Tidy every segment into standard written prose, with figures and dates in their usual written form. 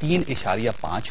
3.5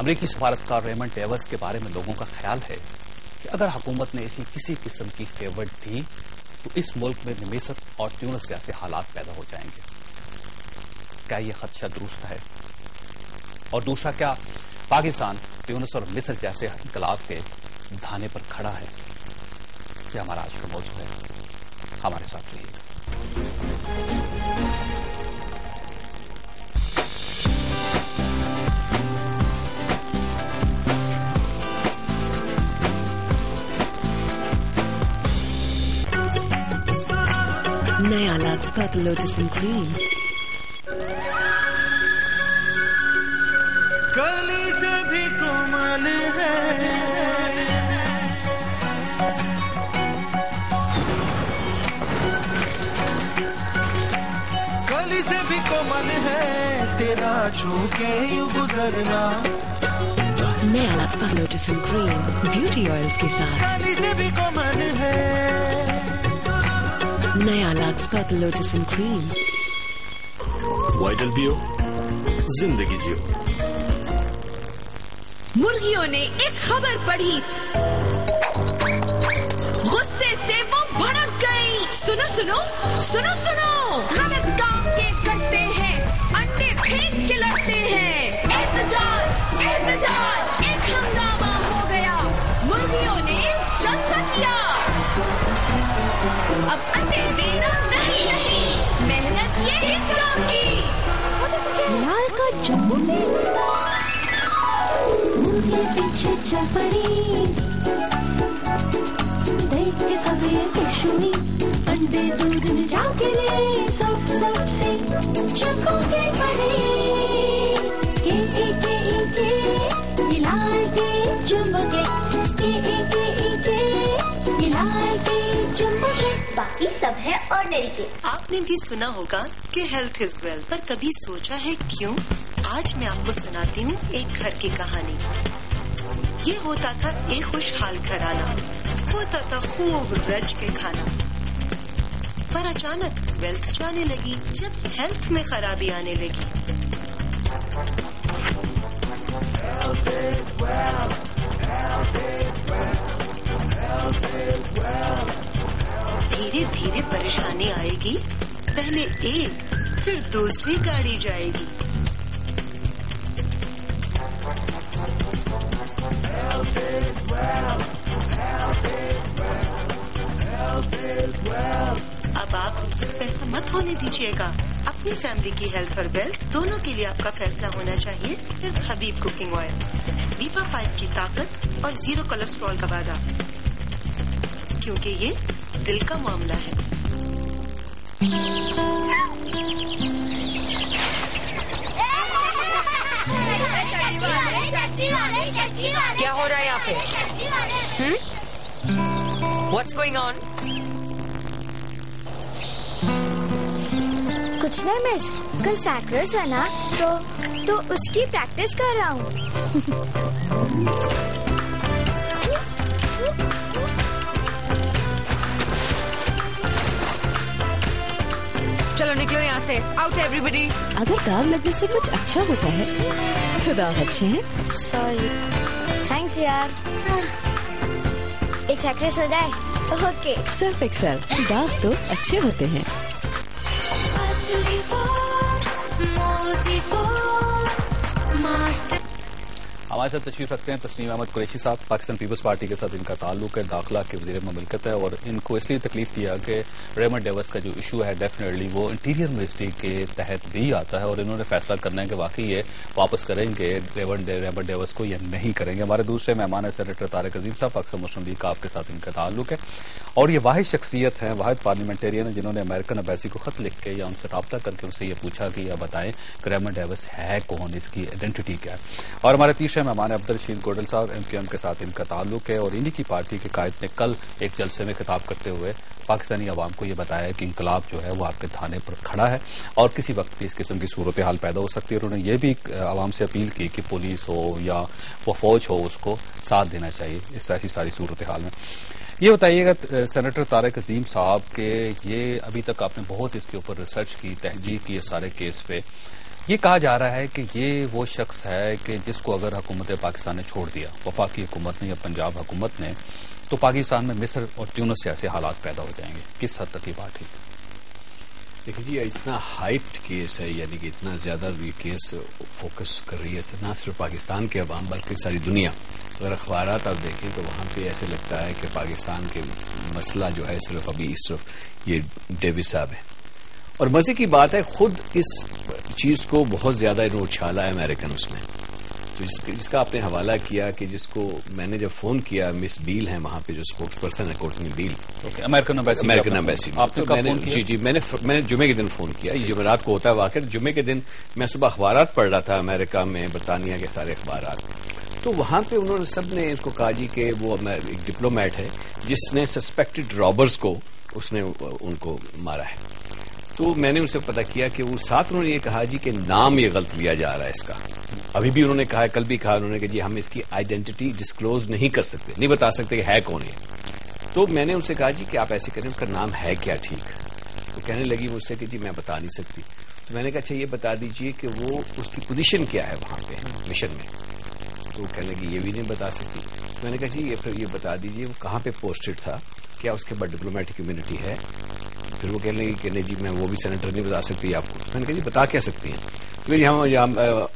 امریکی سفارتکار Raymond Davis کے بارے میں لوگوں کا خیال ہے کہ اگر حکومت نے ایسی کسی قسم کی فیور دی تو اس ملک میں نمیست اور ٹیونس جیسے حالات پیدا ہو جائیں گے. کیا یہ خدشہ درست ہے؟ اور دوسرا، کیا پاکستان ٹیونس اور مصر جیسے انقلاب کے دھانے پر کھڑا ہے؟ یہ ہمارا آج کا موضوع ہے. ہمارے ساتھ رہیے گا. نیا لکس پرپل لوٹس اینڈ کریم. کلی سے بھی کومل ہے، کلی سے بھی کومل ہے، تیرا چھو کے یوں گزرنا. نیا Lux purple lotus and cream beauty oils کے ساتھ. کلی سے بھی کومل ہے. نیا Lux purple lotus and cream. Vital پیو، زندگی جیو. مرغیوں نے ایک خبر پڑھی، غصے سے وہ بھڑک گئی. سنو سنو سنو سنو، غلط کام کے کرتے ہیں، انڈے پھینک کے لڑتے ہیں. احتجاج احتجاج، ایک ہنگامہ ہو گیا. مرغیوں نے جلسہ کیا. اب انڈے دینا نہیں، محنت یہ اس کام کی. لال کا جمبو کے پیچھے چل پڑی، دیکھ کے سب یہ خوش ہوئی. انڈے دودھ میں جا کے لے، سب سب سے چپکے پڑے. لال کے چمبکے، لال کے چمبکے. باقی سب ہے آرڈنری کے. آپ نے بھی سنا ہوگا کہ ہیلتھ از ویلتھ، پر کبھی سوچا ہے کیوں؟ آج میں آپ کو سناتی ہوں ایک گھر کی کہانی. یہ ہوتا تھا ایک خوشحال گھرانہ، ہوتا تھا خوب رج کے کھانا. پر اچانک ویلتھ جانے لگی جب ہیلتھ میں خرابی آنے لگی. دھیرے دھیرے پریشانی آئے گی، پہلے ایک پھر دوسری گاڑی جائے گی. اب آپ پیسہ مت ہونے دیجیے گا. اپنی فیملی کی ہیلتھ اور ویلتھ دونوں کے لیے آپ کا فیصلہ ہونا چاہیے صرف حبیب کوکنگ آئل. ویفا 5 کی طاقت اور 0 کولیسٹرول کا وعدہ، کیونکہ یہ دل کا معاملہ ہے. کیا ہو رہا ہے یہاں پہ؟ What's going on? کچھ نہیں مس، کل سیکرس ہے نا، تو اس کی پریکٹس کر رہا ہوں. چلو نکلو یہاں سے، آؤٹ ایوری بڈی. اگر داغ لگنے سے کچھ اچھا ہوتا ہے تو داغ اچھے ہیں. سوری. تھینکس یار. ایک سیکرس ہو جائے. اوکے. سرف ایکسل، داغ تو اچھے ہوتے ہیں. ہمارے ساتھ تشریف رکھتے ہیں تسنیم احمد قریشی صاحب. پاکستان پیپلز پارٹی کے ساتھ ان کا تعلق ہے، داخلہ کے وزیر مملکت ہے، اور ان کو اس لیے تکلیف دیا کہ ریمنڈ ڈیوس کا جو ایشو ہے ڈیفینیٹلی وہ انٹیریئر منسٹری کے تحت بھی آتا ہے، اور انہوں نے فیصلہ کرنا ہے کہ واقعی یہ واپس کریں گے ریمنڈ ڈیوس کو یا نہیں کریں گے. ہمارے دوسرے مہمان ہیں سینیٹر طارق عظیم صاحب، پاکستان مسلم لیگ کا آپ کے ساتھ ان کا تعلق ہے، اور یہ واحد شخصیت ہیں، واحد پارلیمنٹیرین ہیں جنہوں نے امریکن ایمبیسی کو خط لکھ کے یا ان سے رابطہ کر کے ان سے یہ پوچھا کہ یہ بتائیں کہ ریمنڈ ڈیوس ہے کون، اس کی آئیڈینٹی کیا ہے. اور ہمارے تیسرے مہمان عبدالرشید گوڈل صاحب، MQM کے ساتھ ان کا تعلق ہے، اور انہی کی پارٹی کے قائد نے کل ایک جلسے میں خطاب کرتے ہوئے پاکستانی عوام کو یہ بتایا کہ انقلاب جو ہے وہ آپ کے دھانے پر کھڑا ہے اور کسی وقت بھی اس قسم کی صورتحال پیدا ہو سکتی ہے. اور انہوں نے یہ بھی عوام سے اپیل کی کہ پولیس ہو یا وہ فوج ہو اس کو ساتھ دینا چاہیے اس ایسی ساری صورتحال میں. یہ بتائیے گا سینیٹر طارق عظیم صاحب کہ یہ ابھی تک آپ نے بہت اس کے اوپر ریسرچ کی، تحقیق کی اس سارے کیس پہ، یہ کہا جا رہا ہے کہ یہ وہ شخص ہے کہ جس کو اگر حکومت پاکستان نے چھوڑ دیا، وفاقی حکومت نے یا پنجاب حکومت نے، تو پاکستان میں مصر اور ٹیونس سے ایسے حالات پیدا ہو جائیں گے. کس حد تک یہ بات ہے؟ دیکھیے جی، اتنا ہائپڈ کیس ہے، یعنی کہ اتنا زیادہ یہ کیس فوکس کر رہی ہے نہ صرف پاکستان کے عوام بلکہ ساری دنیا. اگر اخبارات آپ دیکھیں تو وہاں پہ ایسے لگتا ہے کہ پاکستان کے مسئلہ جو ہے صرف یہ ڈیوس صاحب ہے. اور مزے کی بات ہے، خود اس چیز کو بہت زیادہ اچھالا ہے امریکن اس میں. تو جس کا آپ نے حوالہ کیا کہ جس کو میں نے جب فون کیا، مس بیل ہیں وہاں پہ جو اسپوکس پرسن ہے کورٹنی بیل، امریکن ایمبیسی. آپ نے جی میں نے جمعے کے دن فون کیا. یہ جمعرات کو ہوتا ہے واقعہ. جمعے کے دن میں صبح اخبارات پڑھ رہا تھا امریکہ میں، برطانیہ کے سارے اخبارات. تو وہاں پہ انہوں نے سب نے اس کو کہا جی کہ وہ ایک ڈپلومیٹ ہے جس نے سسپیکٹڈ رابرز کو اس نے ان کو مارا ہے. تو میں نے ان سے پتہ کیا کہ وہ ساتھ انہوں نے یہ کہا جی کہ نام یہ غلط لیا جا رہا ہے اس کا. ابھی بھی انہوں نے کہا، کل بھی کہا انہوں نے کہ جی ہم اس کی آئیڈینٹی ڈسکلوز نہیں کر سکتے، نہیں بتا سکتے کہ ہے کون ہے. تو میں نے ان سے کہا جی کہ آپ ایسے کریں، ان کا نام ہے کیا ٹھیک. تو کہنے لگی مجھ سے کہ جی میں بتا نہیں سکتی. تو میں نے کہا اچھا یہ بتا دیجئے کہ وہ اس کی پوزیشن کیا ہے وہاں پہ مشن میں. تو کہنے لگی یہ بھی نہیں بتا سکتی. تو میں نے کہا جی یہ بتا دیجئے وہ کہاں پہ پوسٹڈ تھا، کیا اس کے بعد ڈپلومیٹک کمیونٹی ہے. پھر وہ کہنے لگی کہ جی میں وہ بھی سینیٹر نہیں بتا سکتی آپ کو. میں نے کہا جی بتا کیا سکتی ہیں. پھر ہم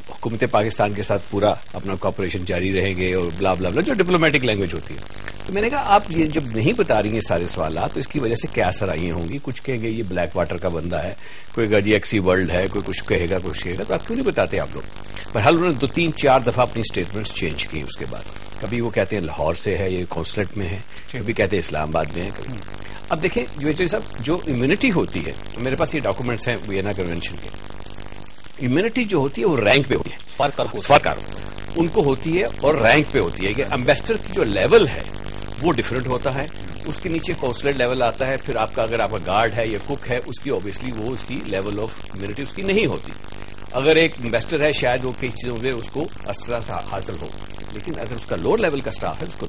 حکومت پاکستان کے ساتھ پورا اپنا کوآپریشن جاری رہیں گے اور بلا بلا بلا جو ڈپلومیٹک لینگویج ہوتی ہے. تو میں نے کہا آپ یہ جب نہیں بتا رہی ہیں سارے سوالات تو اس کی وجہ سے کیا اثر آئی ہوں گی. کچھ کہیں گے یہ بلیک واٹر کا بندہ ہے، کوئی کہے گا جی ایکسی ورلڈ ہے، کوئی کچھ کہے گا کچھ کہے گا. تو آپ کیوں نہیں بتاتے آپ لوگ؟ بہرحال انہوں نے 2-3-4 دفعہ اپنی اسٹیٹمنٹس چینج کی. اس کے بعد کبھی وہ کہتے ہیں لاہور سے ہے، یہ کونسلیٹ میں ہے، کبھی کہتے ہیں اسلام آباد میں ہے. اب دیکھیں جو صاحب جو امیونٹی ہوتی ہے، میرے پاس یہ ڈاکومنٹس ہیں وینا کنونشن کے. امیونٹی جو ہوتی ہے وہ رینک پہ ہوتی ہے، سفارکار ان کو ہوتی ہے اور رینک پہ ہوتی ہے. کہ امبیسڈر کی جو لیول ہے وہ ڈفرنٹ ہوتا ہے. اس کے نیچے کونسلر لیول آتا ہے. پھر آپ کا اگر آپ کا گارڈ ہے یا کک ہے، اس کی اوبیسلی وہ اس کی لیول آف امیونٹی اس کی نہیں ہوتی. اگر ایک امبیسڈر ہے شاید وہ کئی چیزوں سے اس کو اسرا حاصل ہو، لیکن اگر اس کا لوور لیول کا سٹاف ہے اس کو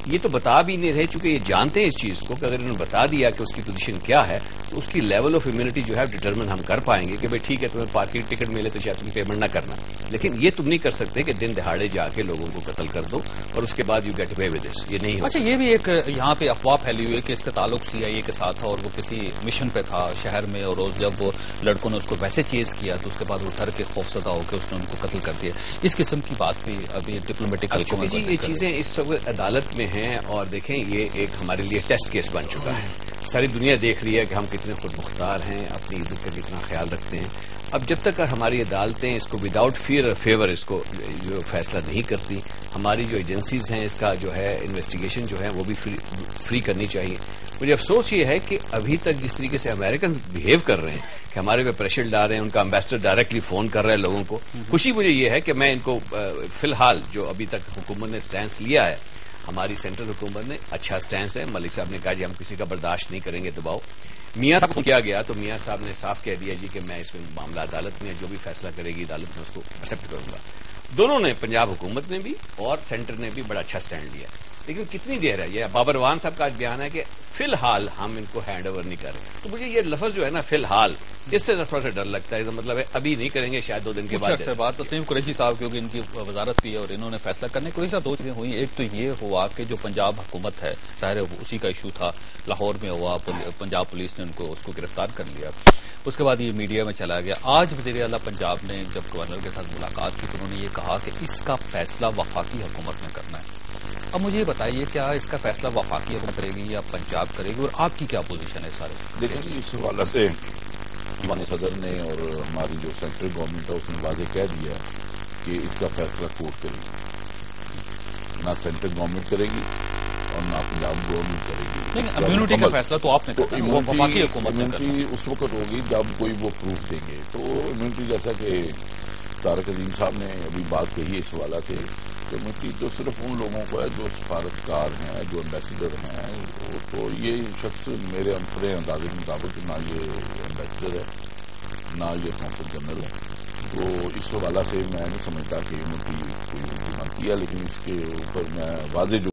یہ تو بتا بھی نہیں رہے، چونکہ یہ جانتے ہیں اس چیز کو کہ اگر انہوں نے بتا دیا کہ اس کی پوزیشن کیا ہے تو اس کی لیول آف امیونٹی جو ہے ڈٹرمن ہم کر پائیں گے کہ بھائی ٹھیک ہے تمہیں پارکنگ ٹکٹ ملے تو شاید تم پیمنٹ نہ کرنا، لیکن یہ تم نہیں کر سکتے کہ دن دہاڑے جا کے لوگوں کو قتل کر دو اور اس کے بعد you get away with this. یہ نہیں. اچھا یہ بھی ایک یہاں پہ افواہ پھیلی ہوئی ہے کہ اس کا تعلق CIA کے ساتھ تھا اور وہ کسی مشن پہ تھا شہر میں، اور جب وہ لڑکوں نے اس کو ویسے چیز کیا تو اس کے بعد وہ ڈر کے خوفزدہ ہو کے اس نے ان کو قتل کر دیا. اس قسم کی بات بھی ابھی ڈپلومیٹک جی یہ چیزیں اس وقت عدالت میں ہیں اور دیکھیں یہ ایک ہمارے لیے ٹیسٹ کیس بن چکا ہے. ساری دنیا دیکھ رہی ہے کہ ہم کتنے خود مختار ہیں، اپنی عزت کا کتنا خیال رکھتے ہیں. اب جب تک ہماری عدالتیں اس کو وداؤٹ فیئر اور فیور اس کو جو فیصلہ نہیں کرتی، ہماری جو ایجنسیز ہیں اس کا جو ہے انویسٹیگیشن جو ہے وہ بھی فری کرنی چاہیے. مجھے افسوس یہ ہے کہ ابھی تک جس طریقے سے امریکن بہیو کر رہے ہیں کہ ہمارے پہ پریشر ڈال رہے ہیں، ان کا امبیسڈر ڈائریکٹلی فون کر رہا ہے لوگوں کو. خوشی مجھے یہ ہے کہ میں ان کو فی الحال جو ابھی تک حکومت نے سٹینس لیا ہے، ہماری سینٹرل حکومت نے اچھا سٹینس ہے. ملک صاحب نے کہا جی ہم کسی کا برداشت نہیں کریں گے دباؤ. میاں صاحب کو کیا گیا تو میاں صاحب نے صاف کہہ دیا جی کہ میں اس میں معاملہ عدالت میں جو بھی فیصلہ کرے گی عدالت میں اس کو ایکسپٹ کروں گا. دونوں نے، پنجاب حکومت نے بھی اور سینٹر نے بھی بڑا اچھا سٹینڈ لیا. لیکن کتنی دیر ہے؟ یہ بابر وان صاحب کا بیان ہے کہ فی الحال ہم ان کو ہینڈ اوور نہیں کر رہے. تو مجھے یہ لفظ جو ہے نا فی الحال، اس سے تھوڑا سا ڈر لگتا ہے. مطلب ہے ابھی نہیں کریں گے، شاید 2 دن کے بعد. بات تسلیم قریشی صاحب کیونکہ ان کی وزارت بھی ہے اور انہوں نے فیصلہ کرنے. قریشی صاحب 2 چیزیں ہوئی. ایک تو یہ ہوا کہ جو پنجاب حکومت ہے، ظاہر اسی کا ایشو تھا، لاہور میں ہوا، پنجاب پولیس نے اس کو گرفتار کر لیا. اس کے بعد یہ میڈیا میں چلا گیا. آج وزیر اعلیٰ پنجاب نے جب گورنر کے ساتھ ملاقات کی تو انہوں نے یہ کہا کہ اس کا فیصلہ وفاقی حکومت نے کرنا ہے. اب مجھے یہ بتائیے کیا اس کا فیصلہ وفاقی حکومت کرے گی یا پنجاب کرے گی، اور آپ کی کیا پوزیشن ہے سارے؟ دیکھیں جی اس حوالے سے ہمارے صدر نے اور ہماری جو سینٹرل گورنمنٹ ہے اس نے واضح کہہ دیا کہ اس کا فیصلہ کورٹ کرے گی، نہ سینٹرل گورنمنٹ کرے گی اور نہ پنجاب گورنمنٹ کرے گی. لیکن امیونٹی کا فیصلہ تو آپ نے کرنا، وہ وفاقی حکومت نے کرنا. امیونٹی اس وقت ہوگی جب کوئی وہ پروف دیں گے. تو امیونٹی جیسا کہ طارق عظیم صاحب نے ابھی بات کہی اس حوالہ سے کہ امیونٹی تو صرف ان لوگوں کو ہے جو سفارتکار ہیں، جو ایمبیسڈر ہیں. تو یہ شخص میرے اپنے اندازے کے مطابق نہ یہ ایمبیسڈر ہے نہ یہ کونسل جنرل ہے. تو اس حوالہ سے میں نہیں سمجھتا کہ امیونٹی کوئی بنتی ہے. لیکن اس کے اوپر میں واضح جو